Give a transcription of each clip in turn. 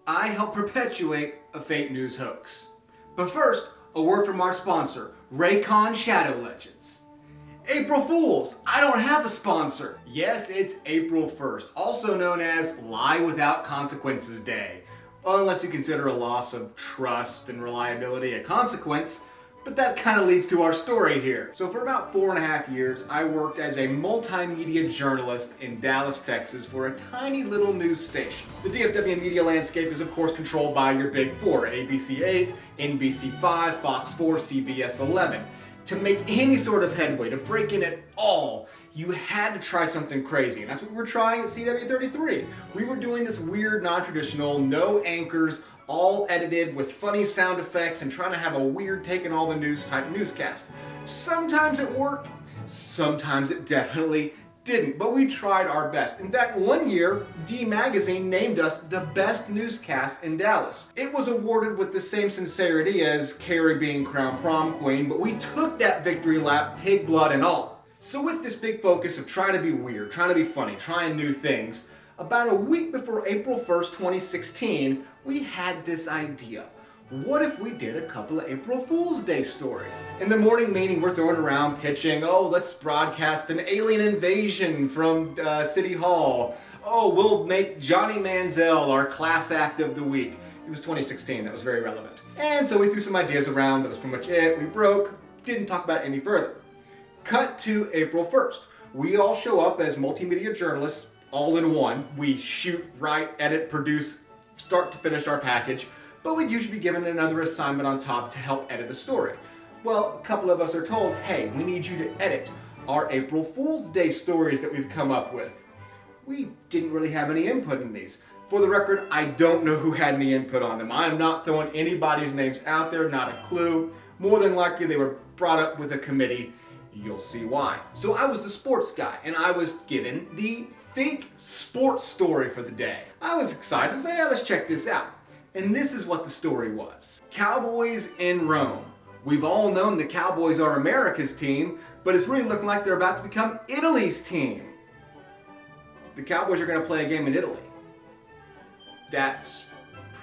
I help perpetuate a fake news hoax. But first, a word from our sponsor, Raycon Shadow Legends. April Fools! I don't have a sponsor! Yes, it's April 1st, also known as Lie Without Consequences Day. Unless you consider a loss of trust and reliability a consequence, but that kind of leads to our story here. So for about 4.5 years, I worked as a multimedia journalist in Dallas, Texas for a tiny little news station. The DFW media landscape is of course controlled by your big four, ABC 8, NBC 5, Fox 4, CBS 11. To make any sort of headway, to break in at all, you had to try something crazy, and that's what we were trying at CW33. We were doing this weird, non-traditional, no anchors, all edited with funny sound effects and trying to have a weird take on all the news type newscast. Sometimes it worked, sometimes it definitely didn't, but we tried our best. In fact, one year, D Magazine named us the best newscast in Dallas. It was awarded with the same sincerity as Carrie being crowned prom queen, but we took that victory lap, pig blood and all. So with this big focus of trying to be weird, trying to be funny, trying new things, about a week before April 1st, 2016, we had this idea. What if we did a couple of April Fool's Day stories? In the morning meeting, we're throwing around pitching, oh, let's broadcast an alien invasion from City Hall. Oh, we'll make Johnny Manziel our class act of the week. It was 2016, that was very relevant. And so we threw some ideas around, that was pretty much it. We broke, didn't talk about it any further. Cut to April 1st. We all show up as multimedia journalists, all in one. We shoot, write, edit, produce, start to finish our package, but we'd usually be given another assignment on top to help edit a story. Well, a couple of us are told, hey, we need you to edit our April Fool's Day stories that we've come up with. We didn't really have any input in these. For the record, I don't know who had any input on them. I'm not throwing anybody's names out there, not a clue. More than likely they were brought up with a committee. You'll see why. So I was the sports guy, and I was given the fake sports story for the day. I was excited to say, yeah, let's check this out. And this is what the story was. Cowboys in Rome. We've all known the Cowboys are America's team, but it's really looking like they're about to become Italy's team. The Cowboys are going to play a game in Italy. That's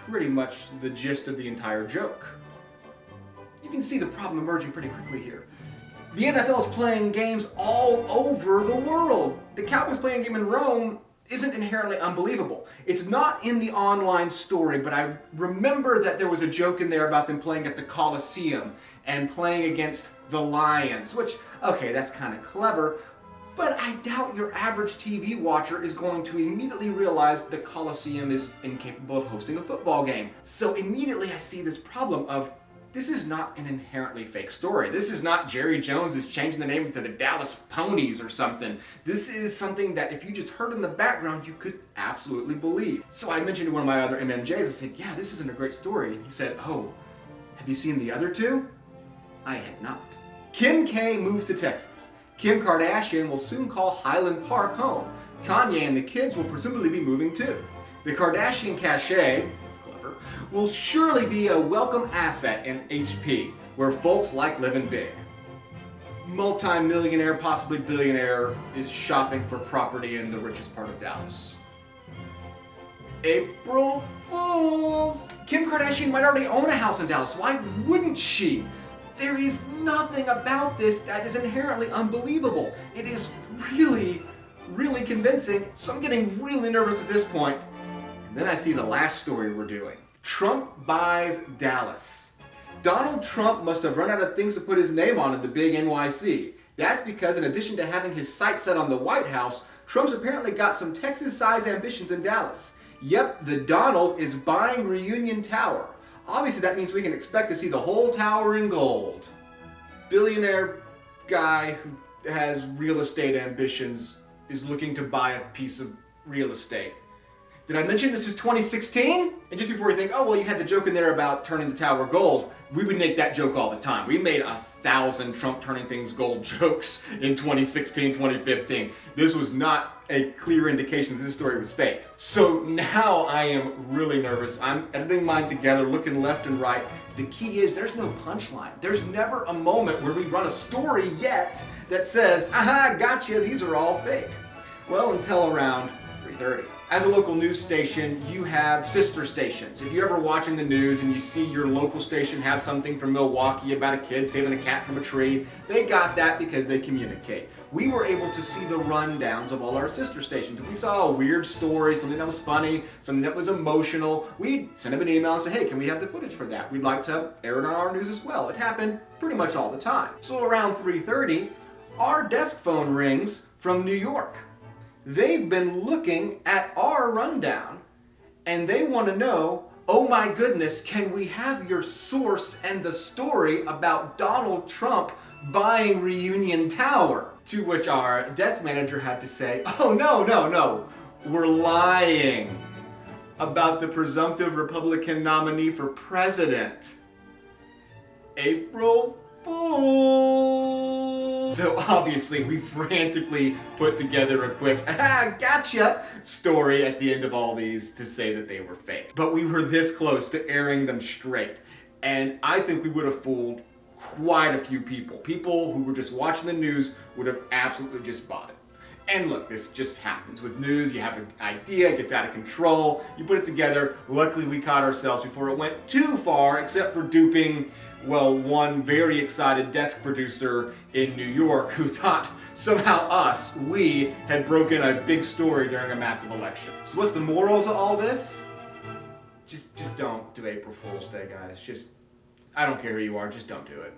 pretty much the gist of the entire joke. You can see the problem emerging pretty quickly here. The NFL is playing games all over the world. The Cowboys playing a game in Rome isn't inherently unbelievable. It's not in the online story, but I remember that there was a joke in there about them playing at the Coliseum and playing against the Lions, which, okay, that's kind of clever, but I doubt your average TV watcher is going to immediately realize the Coliseum is incapable of hosting a football game. So immediately I see this problem of, this is not an inherently fake story. This is not Jerry Jones is changing the name to the Dallas Ponies or something. This is something that if you just heard in the background, you could absolutely believe. So I mentioned to one of my other MMJs, I said, yeah, this isn't a great story. And he said, oh, have you seen the other two? I had not. Kim K moves to Texas. Kim Kardashian will soon call Highland Park home. Kanye and the kids will presumably be moving too. The Kardashian cachet will surely be a welcome asset in HP, where folks like living big. Multi-millionaire, possibly billionaire, is shopping for property in the richest part of Dallas. April Fools! Kim Kardashian might already own a house in Dallas. Why wouldn't she? There is nothing about this that is inherently unbelievable. It is really, really convincing, so I'm getting really nervous at this point. And then I see the last story we're doing. Trump buys Dallas. Donald Trump must have run out of things to put his name on in the big NYC. That's because in addition to having his sights set on the White House, Trump's apparently got some Texas-sized ambitions in Dallas. Yep, the Donald is buying Reunion Tower. Obviously that means we can expect to see the whole tower in gold. Billionaire guy who has real estate ambitions is looking to buy a piece of real estate. Did I mention this is 2016? And just before you think, oh, well, you had the joke in there about turning the tower gold, we would make that joke all the time. We made 1,000 Trump turning things gold jokes in 2016, 2015. This was not a clear indication that this story was fake. So now I am really nervous. I'm editing mine together, looking left and right. The key is there's no punchline. There's never a moment where we run a story yet that says, aha, gotcha, these are all fake. Well, until around 3:30. As a local news station, you have sister stations. If you're ever watching the news and you see your local station have something from Milwaukee about a kid saving a cat from a tree, they got that because they communicate. We were able to see the rundowns of all our sister stations. If we saw a weird story, something that was funny, something that was emotional, we'd send them an email and say, hey, can we have the footage for that? We'd like to air it on our news as well. It happened pretty much all the time. So around 3:30, our desk phone rings from New York. They've been looking at our rundown and they want to know, oh my goodness, can we have your source and the story about Donald Trump buying Reunion Tower? To which our desk manager had to say, oh no, we're lying about the presumptive Republican nominee for president. April Fool! So obviously we frantically put together a quick gotcha story at the end of all these to say that they were fake. But we were this close to airing them straight. And I think we would have fooled quite a few people. People who were just watching the news would have absolutely just bought it. And look, this just happens with news. You have an idea, it gets out of control, you put it together. Luckily we caught ourselves before it went too far, except for duping, well, one very excited desk producer in New York who thought somehow we had broken a big story during a massive election. So what's the moral to all this? Just don't do April Fool's Day, guys. I don't care who you are, just don't do it.